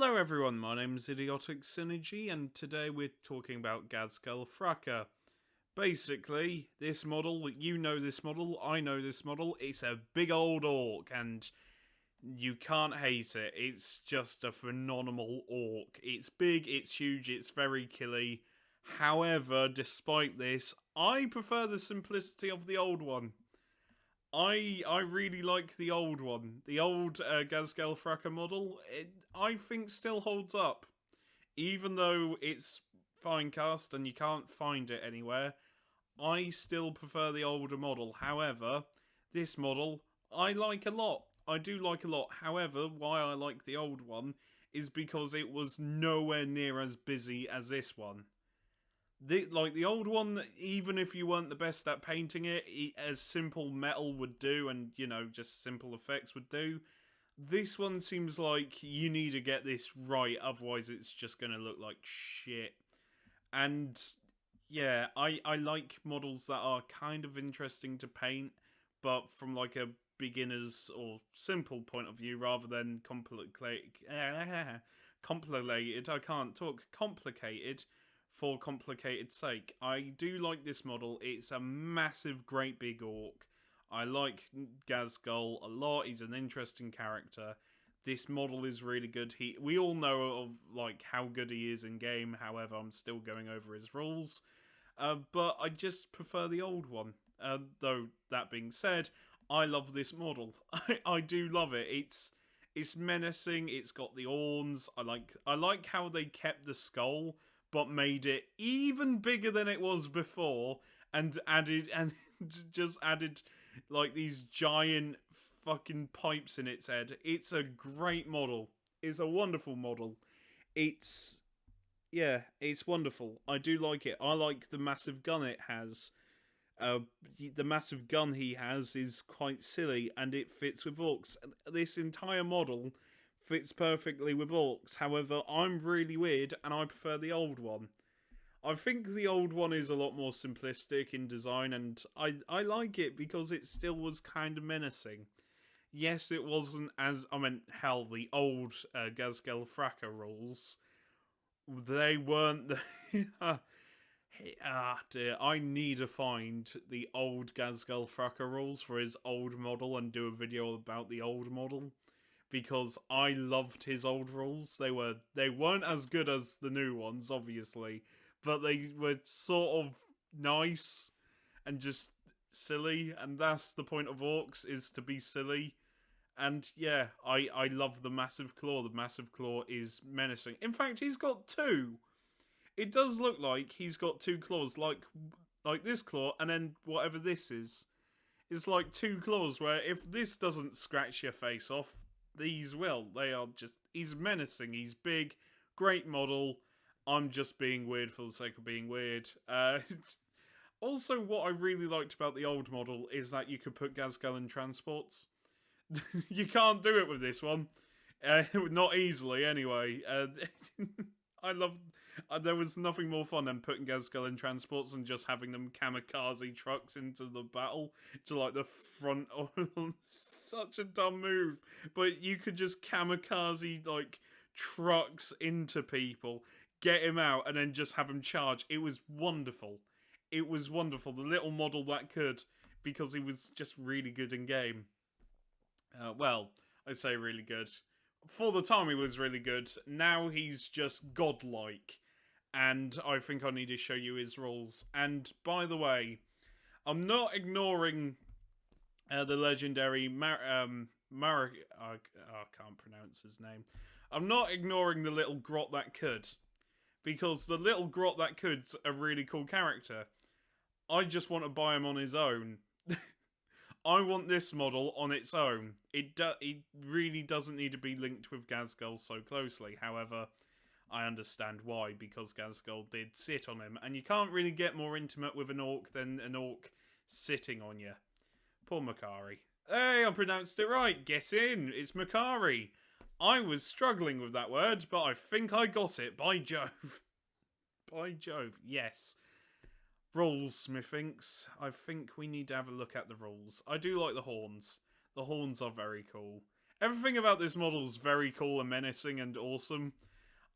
Hello everyone, my name is Idiotic Synergy, and today we're talking about Ghazghkull Thraka. Basically, this model, you know this model, I know this model, it's a big old orc, and you can't hate it. It's just a phenomenal orc. It's big, it's huge, it's very killy. However, despite this, I prefer the simplicity of the old one. I really like the old one. The old Ghazghkull Thraka model, I think still holds up. Even though it's fine cast and you can't find it anywhere, I still prefer the older model. However, this model, I like a lot. I do like a lot. However, why I like the old one is because it was nowhere near as busy as this one. The old one, even if you weren't the best at painting it, as simple metal would do, and just simple effects would do. This one seems like you need to get this right, otherwise it's just going to look like shit. And yeah, I like models that are kind of interesting to paint, but from like a beginner's or simple point of view rather than complicated. I can't talk. Complicated for complicated sake. I do like this model. It's a massive, great big orc. I like Ghazghkull a lot. He's an interesting character. This model is really good. We all know of like how good he is in game. However, I'm still going over his rules. But I just prefer the old one. Though that being said, I love this model. I do love it. It's menacing. It's got the horns. I like how they kept the skull, but made it even bigger than it was before, and just added like these giant fucking pipes in its head. It's a great model. It's a wonderful model. It's it's wonderful. I do like it. I like the massive gun it has. The massive gun he has is quite silly, and it fits with orcs. This entire model fits perfectly with orcs. However, I'm really weird, and I prefer the old one. I think the old one is a lot more simplistic in design, and I like it because it still was kind of menacing. Yes, it wasn't as... hell, the old Ghazghkull Thraka rules, they weren't... dear, I need to find the old Ghazghkull Thraka rules for his old model and do a video about the old model, because I loved his old rules. They weren't as good as the new ones, obviously, but they were sort of nice and just silly, and that's the point of orcs, is to be silly. And yeah, I love the Massive Claw. The Massive Claw is menacing. In fact, he's got two. It does look like he's got two claws, like this claw, and then whatever this is. It's like two claws where if this doesn't scratch your face off, these will. They are just... He's menacing, he's big, great model. I'm just being weird for the sake of being weird. Also, what I really liked about the old model is that you could put Ghazghkull in transports. You can't do it with this one. Not easily, anyway. I love... there was nothing more fun than putting Ghazghkull in transports and just having them kamikaze trucks into the battle to like the front of... Such a dumb move. But you could just kamikaze like trucks into people, get him out, and then just have him charge. It was wonderful. It was wonderful. The little model that could, because he was just really good in game. Well, I say really good. For the time he was really good. Now he's just godlike. And I think I need to show you his rules. And by the way, I'm not ignoring the legendary I can't pronounce his name. I'm not ignoring the little grot that could. Because the little grot that could's a really cool character. I just want to buy him on his own. I want this model on its own. It really doesn't need to be linked with Ghazghkull so closely. However, I understand why, because Ghazghkull did sit on him, and you can't really get more intimate with an orc than an orc sitting on you. Poor Makari. Hey, I pronounced it right. Get in. It's Makari. I was struggling with that word, but I think I got it. By Jove. By Jove. Yes. Rules, methinks. I think we need to have a look at the rules. I do like the horns. The horns are very cool. Everything about this model is very cool and menacing and awesome.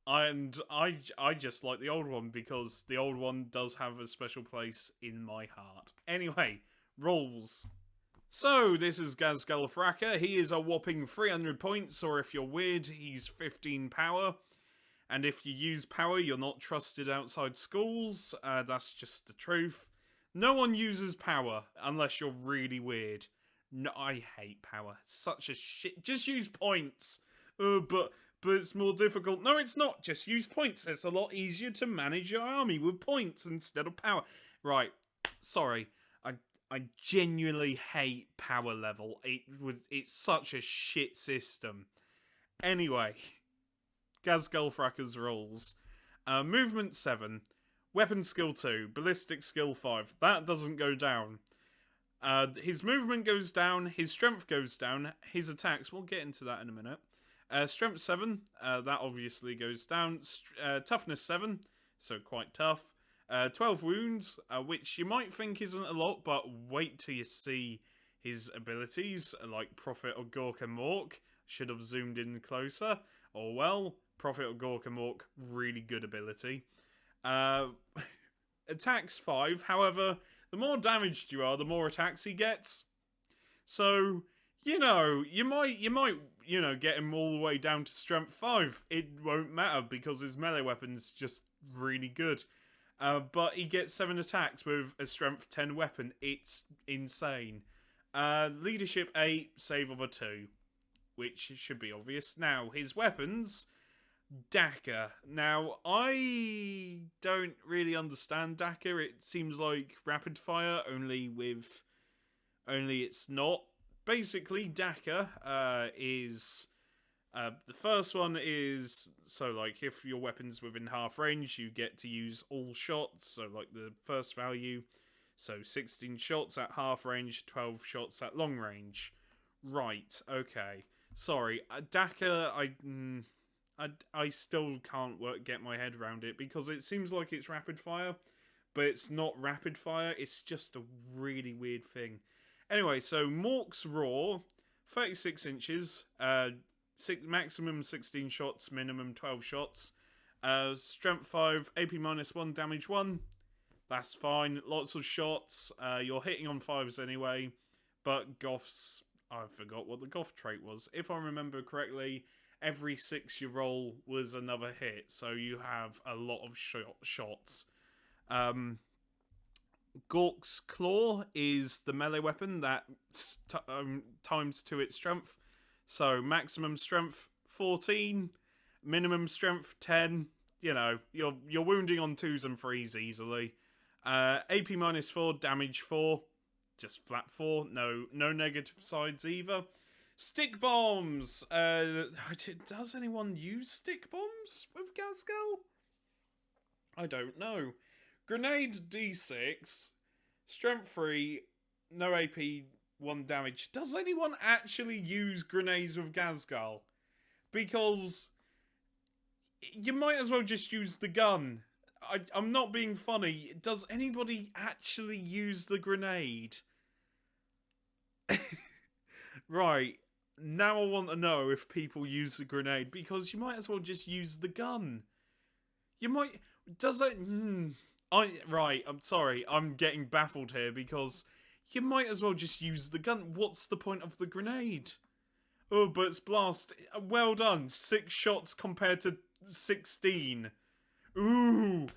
And I just like the old one because the old one does have a special place in my heart. Anyway, rules. So, this is Ghazghkull Thraka. He is a whopping 300 points, or if you're weird, he's 15 power. And if you use power, you're not trusted outside schools. That's just the truth. No one uses power, unless you're really weird. No, I hate power. It's such a shit. Just use points. But it's more difficult. No, it's not. Just use points. It's a lot easier to manage your army with points instead of power. Right. Sorry. I genuinely hate power level. It's such a shit system. Anyway, Ghazghkull Thraka's rules. Movement 7. Weapon skill 2. Ballistic skill 5. That doesn't go down. His movement goes down. His strength goes down. His attacks, we'll get into that in a minute. Strength 7. That obviously goes down. Toughness 7. So quite tough. 12 wounds, which you might think isn't a lot, but wait till you see his abilities, like Prophet of Gork and Mork. Should have zoomed in closer. Or well, Prophet of Gork and Mork, really good ability. Attacks 5, however, the more damaged you are, the more attacks he gets. So, you might, get him all the way down to strength 5. It won't matter because his melee weapon's just really good. But he gets 7 attacks with a strength 10 weapon. It's insane. Leadership 8, save of a 2. Which should be obvious. Now, his weapons... Daka. Now, I don't really understand Daka. It seems like rapid fire, only it's not. Basically, Daka is... the first one is, so like, if your weapon's within half range, you get to use all shots, so like the first value, so 16 shots at half range, 12 shots at long range. Right, okay. Sorry, Daka, I still can't get my head around it, because it seems like it's rapid fire, but it's not rapid fire, it's just a really weird thing. Anyway, so Mork's Roar, 36 inches, maximum 16 shots, minimum 12 shots. Strength 5, AP -1, damage 1. That's fine. Lots of shots. You're hitting on 5s anyway. But Goths, I forgot what the Goth trait was. If I remember correctly, every 6 you roll was another hit. So you have a lot of shots. Gork's Claw is the melee weapon that times 2 its strength. So, maximum strength, 14. Minimum strength, 10. You know, you're wounding on 2s and 3s easily. AP -4, damage 4. Just flat 4. No negative sides either. Stick bombs! Does anyone use stick bombs with Ghazghkull? I don't know. Grenade D6. Strength 3. No AP 1 damage. Does anyone actually use grenades with Ghazghkull? Because you might as well just use the gun. I'm not being funny. Does anybody actually use the grenade? Right. Now I want to know if people use the grenade, because you might as well just use the gun. You might... Does it... Right, I'm sorry. I'm getting baffled here, because... You might as well just use the gun. What's the point of the grenade? Oh, but it's blast. Well done. 6 shots compared to 16. Ooh.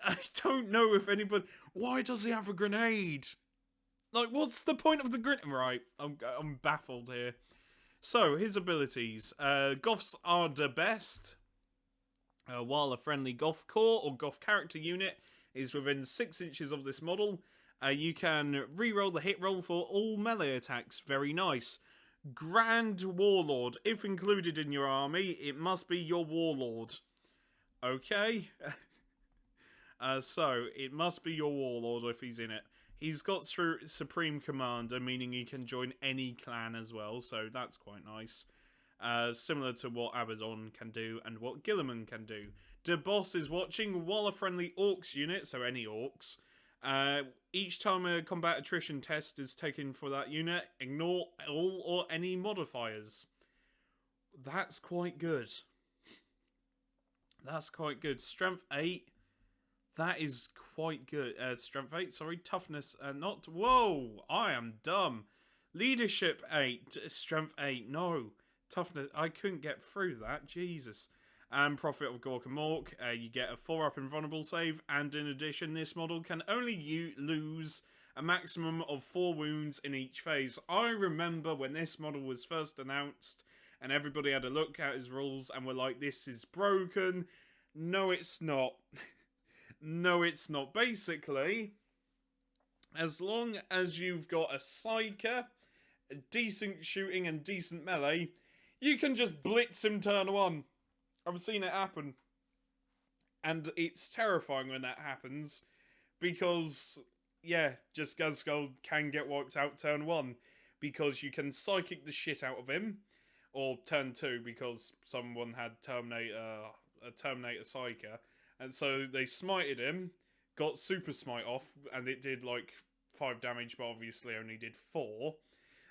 I don't know if anybody... Why does he have a grenade? Like, what's the point of the grenade? Right, I'm baffled here. So, his abilities. Goths are the best. While a friendly Goth core or Goth character unit is within 6 inches of this model... you can re-roll the hit roll for all melee attacks. Very nice. Grand Warlord. If included in your army, it must be your Warlord. Okay. So, it must be your Warlord if he's in it. He's got Supreme Commander, meaning he can join any clan as well, so that's quite nice. Similar to what Abaddon can do and what Guilliman can do. The boss is watching while a friendly Orcs unit, so any Orcs, each time a combat attrition test is taken for that unit, ignore all or any modifiers. That's quite good. That's quite good. Strength 8. That is quite good. Strength 8, sorry. Toughness, not... Whoa! I am dumb. Leadership 8. Strength 8. No. Toughness... I couldn't get through that. Jesus. And Prophet of Gork and Mork. You get a 4-up invulnerable save. And in addition, this model can only lose a maximum of 4 wounds in each phase. I remember when this model was first announced, and everybody had a look at his rules and were like, this is broken. No, it's not. No, it's not. Basically, as long as you've got a Psyker, a decent shooting and decent melee, you can just blitz him turn 1. I've seen it happen. And it's terrifying when that happens, because, yeah, just Ghazghkull can get wiped out turn 1, because you can Psychic the shit out of him, or turn 2, because someone had a Terminator Psyker, and so they smited him, got Super Smite off, and it did like 5 damage, but obviously only did 4.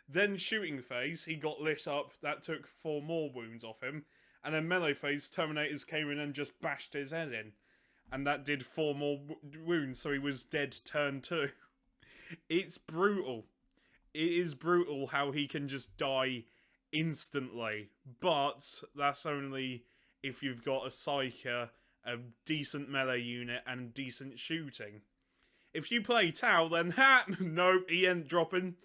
Then shooting phase, he got lit up, that took 4 more wounds off him, and then melee phase, Terminators came in and just bashed his head in, and that did 4 more wounds, so he was dead turn 2. It's brutal. It is brutal how he can just die instantly, but that's only if you've got a Psyker, a decent melee unit, and decent shooting. If you play Tau, then nope, he ain't dropping.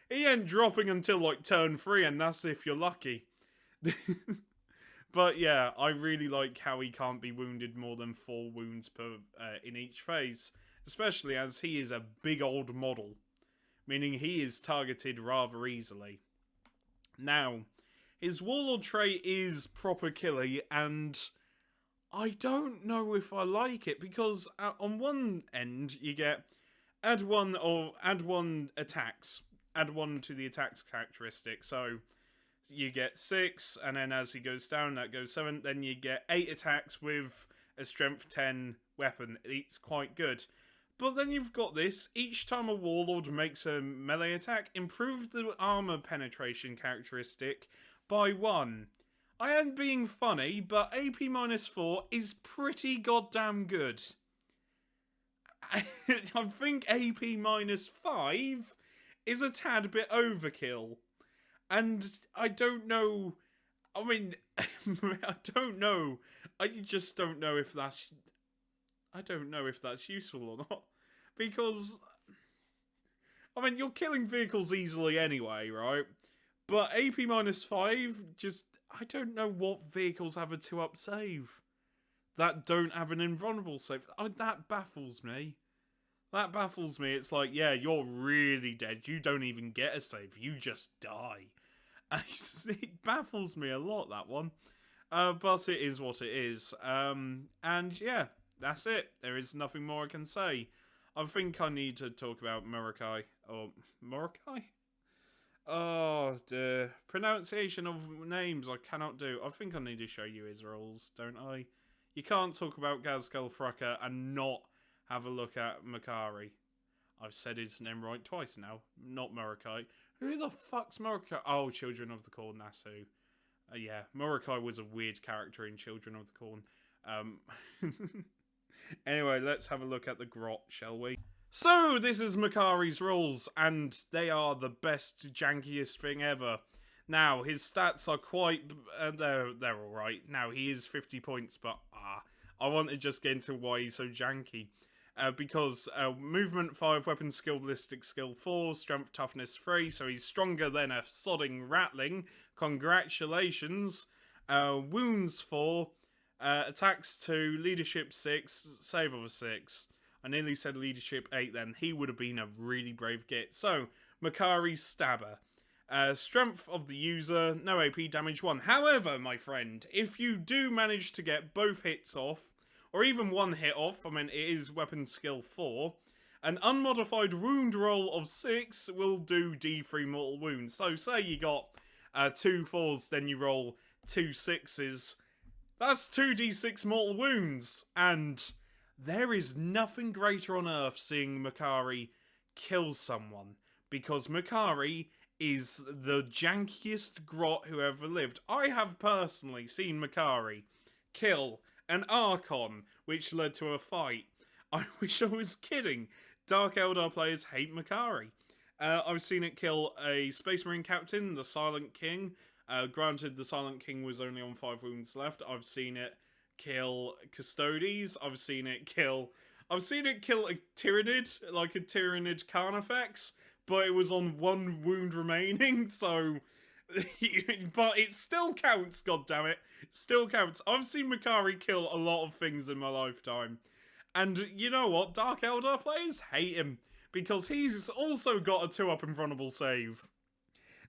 He ain't dropping until like turn 3, and that's if you're lucky. But yeah, I really like how he can't be wounded more than 4 wounds per in each phase, especially as he is a big old model, meaning he is targeted rather easily. Now, his Warlord trait is proper killy, and I don't know if I like it, because on one end you get add 1 attacks, add 1 to the attacks characteristic, so you get 6, and then as he goes down that goes 7, then you get 8 attacks with a strength 10 weapon. It's quite good. But then you've got this, each time a Warlord makes a melee attack, improve the armor penetration characteristic by 1. I am being funny, but AP -4 is pretty goddamn good. I think AP -5 is a tad bit overkill. And I don't know, I mean, I don't know, I just don't know if that's, I don't know if that's useful or not, because, I mean, you're killing vehicles easily anyway, right? But AP -5, just, I don't know what vehicles have a 2-up save that don't have an invulnerable save. That baffles me. That baffles me. It's like, yeah, you're really dead. You don't even get a save. You just die. It baffles me a lot, that one. But it is what it is. And yeah, that's it. There is nothing more I can say. I think I need to talk about Morokai. Or Morokai? Oh, the pronunciation of names I cannot do. I think I need to show you his rules, don't I? You can't talk about Ghazghkull Thraka and not have a look at Makari. I've said his name right twice now, not Morokai. Who the fuck's Morokai? Oh, Children of the Corn, that's who. Yeah, Morokai was a weird character in Children of the Corn. Anyway, let's have a look at the grot, shall we? So, this is Makari's rules, and they are the best, jankiest thing ever. Now, his stats are quite... they're alright. Now, he is 50 points, but I want to just get into why he's so janky. Because movement 5, weapon skill, ballistic skill 4, strength toughness 3, so he's stronger than a sodding ratling. Congratulations. Wounds 4, attacks 2, leadership 6, save of a 6. I nearly said leadership 8 then. He would have been a really brave git. So, Makari's Stabber. Strength of the user, no AP, damage 1. However, my friend, if you do manage to get both hits off, or even one hit off, I mean, it is weapon skill 4, an unmodified wound roll of 6 will do D3 mortal wounds. So, say you got 2 4s, then you roll 2 6s. That's 2d6 mortal wounds, and there is nothing greater on earth seeing Makari kill someone, because Makari is the jankiest grot who ever lived. I have personally seen Makari kill an Archon, which led to a fight. I wish I was kidding. Dark Eldar players hate Makari. I've seen it kill a Space Marine captain, the Silent King. Granted, the Silent King was only on 5 wounds left. I've seen it kill Custodes. I've seen it kill a Tyrannid, like a Tyrannid Carnifex, but it was on 1 wound remaining, so... but it still counts, goddammit. It still counts. I've seen Makari kill a lot of things in my lifetime. And you know what? Dark Eldar players hate him, because he's also got a 2-up invulnerable save.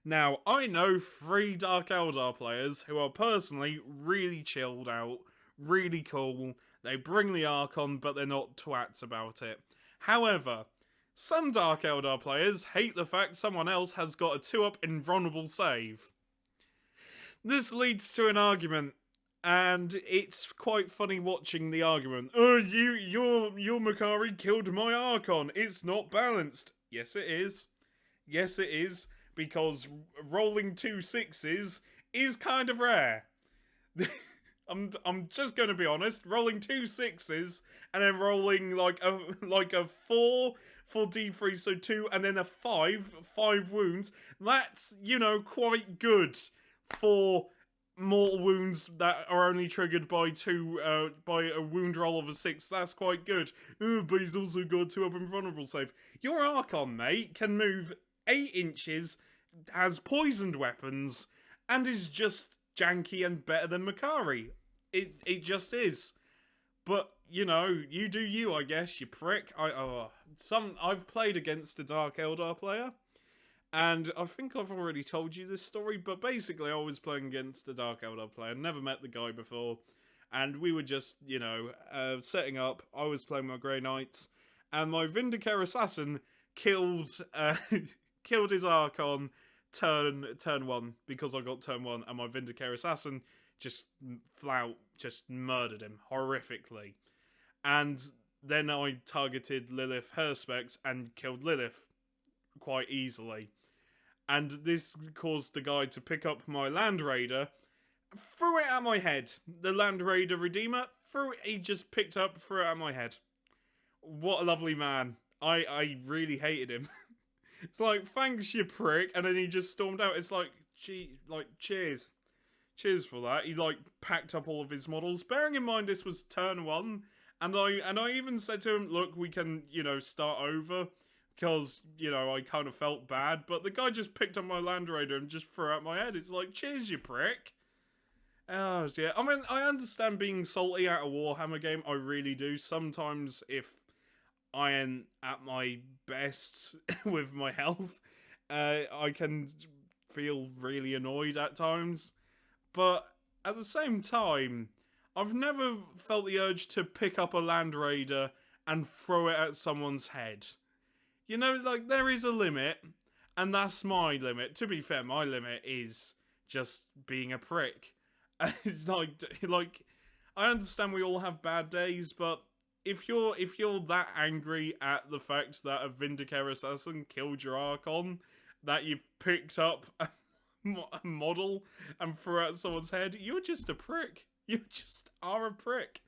Now, I know 3 Dark Eldar players who are personally really chilled out, really cool. They bring the Archon, but they're not twats about it. However, some Dark Eldar players hate the fact someone else has got a 2-up invulnerable save. This leads to an argument, and it's quite funny watching the argument. Oh, your Makari killed my Archon. It's not balanced. Yes, it is. Yes, it is. Because rolling 2 6s is kind of rare. I'm just going to be honest. Rolling 2 6s and then rolling like a 4 for D3, so 2, and then a 5 wounds. That's, you know, quite good for mortal wounds that are only triggered by by a wound roll of a 6. That's quite good. But he's also got 2-up invulnerable save. Your Archon, mate, can move 8 inches, has poisoned weapons, and is just janky and better than Makari. It just is. But, you know, you do you, I guess, you prick. I've played against a Dark Eldar player, and I think I've already told you this story, but basically I was playing against a Dark Eldar player, never met the guy before, and we were just, you know, setting up. I was playing my Grey Knights, and my Vindicare Assassin killed his Archon turn 1, because I got turn 1, and my Vindicare Assassin just murdered him horrifically. And then I targeted Lilith Herspex and killed Lilith quite easily. And this caused the guy to pick up my Land Raider, threw it at my head. The Land Raider Redeemer, he just picked up, threw it at my head. What a lovely man. I really hated him. It's like, thanks, you prick, and then he just stormed out. It's like, gee, like, cheers. Cheers for that. He, like, packed up all of his models. Bearing in mind this was turn 1, and I even said to him, look, we can, you know, start over, because, you know, I kind of felt bad, but the guy just picked up my Land Raider and just threw out my head. It's like, cheers, you prick. Oh, yeah. I mean, I understand being salty at a Warhammer game. I really do. Sometimes, if I am at my best with my health, I can feel really annoyed at times. But at the same time, I've never felt the urge to pick up a Land Raider and throw it at someone's head. You know, like, there is a limit, and that's my limit. To be fair, my limit is just being a prick. It's like, I understand we all have bad days, but if you're that angry at the fact that a Vindicare Assassin killed your Archon, that you picked up a model and threw at someone's head, you're just a prick. You just are a prick.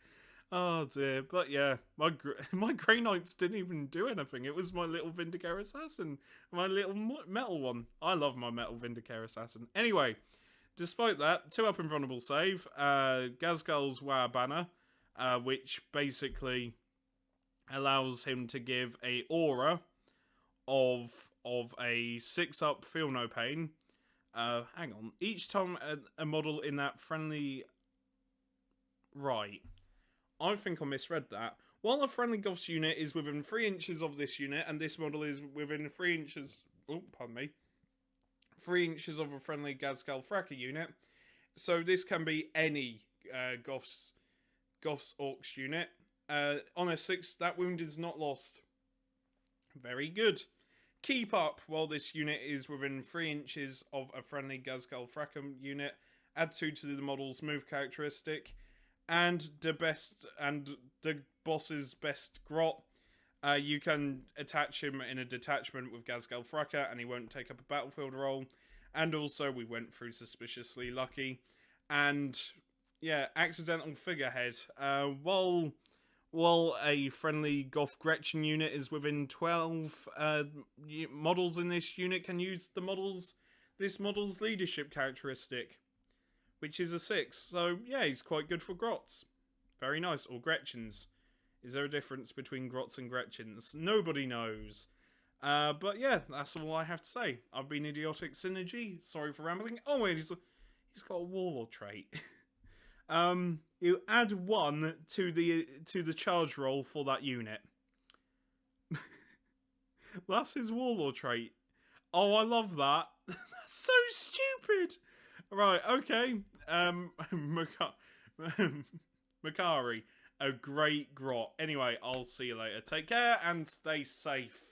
Oh dear. But yeah, my Grey Knights didn't even do anything. It was my little Vindicare Assassin, my little metal one. I love my metal Vindicare Assassin. Anyway, despite that, 2-up invulnerable save, Ghazghkull's War Banner, which basically allows him to give a aura of a 6-up Feel No Pain. Hang on. Each time a model in that friendly... Right. I think I misread that. While a friendly Goths unit is within 3 inches of this unit, and this model is within 3 inches... Oh, pardon me. 3 inches of a friendly Ghazghkull Thraka unit. So this can be any Goths Orcs unit. On a 6, that wound is not lost. Very good. Keep up while this unit is within 3 inches of a friendly Ghazghkull Thraka unit. Add 2 to the model's move characteristic. And the boss's best grot. You can attach him in a detachment with Ghazghkull Thraka, and he won't take up a battlefield role. And also, we went through Suspiciously Lucky. And, yeah, Accidental Figurehead. While a friendly Goth Gretchen unit is within 12 models in this unit can use this model's leadership characteristic, which is a 6. So, yeah, he's quite good for Grots. Very nice. Or Gretchens. Is there a difference between Grots and Gretchens? Nobody knows. But yeah, that's all I have to say. I've been Idiotic Synergy. Sorry for rambling. Oh wait, he's got a Warlord trait. You add 1 to the charge roll for that unit. That's his Warlord trait. Oh, I love that. That's so stupid. Right, okay. Makari. A great grot. Anyway, I'll see you later. Take care and stay safe.